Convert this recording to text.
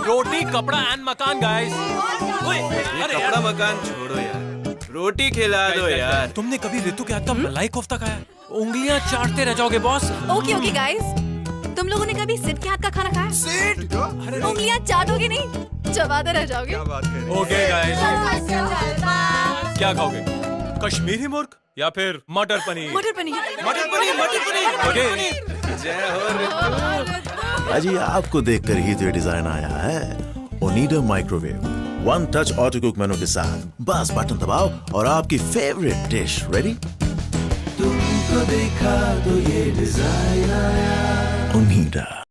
रोटी कपड़ा एंड मकान गाइस। ये कपड़ा मकान छोड़ो यार, रोटी खिला दो यार। तुमने कभी रितु के हाथ का मलाई कोफ्ता खाया? उंगलियां चाटते रह जाओगे बॉस। ओके ओके गाइस, तुम लोगों ने कभी सिड के हाथ का खाना खाया? सिड? उंगलियां चाटोगे नहीं, चबाते रह जाओगे। क्या बात कर रहे हो? ओके गाइस, क्या खाओगे? कश्मीरी मुर्ग या फिर मटर पनीर? मटर पनीर। मटर पनीर, मटर पनीर, मटर ओके। पनीर। जय हो रितु। अजी आपको देखकर ही तो ये डिजाइन आया है। Onida microwave one touch auto cook मेनू के साथ बस बटन दबाओ और आपकी फेवरेट डिश रेडी। तुमको देखा तो ये डिजाइन आया। ओनिडा।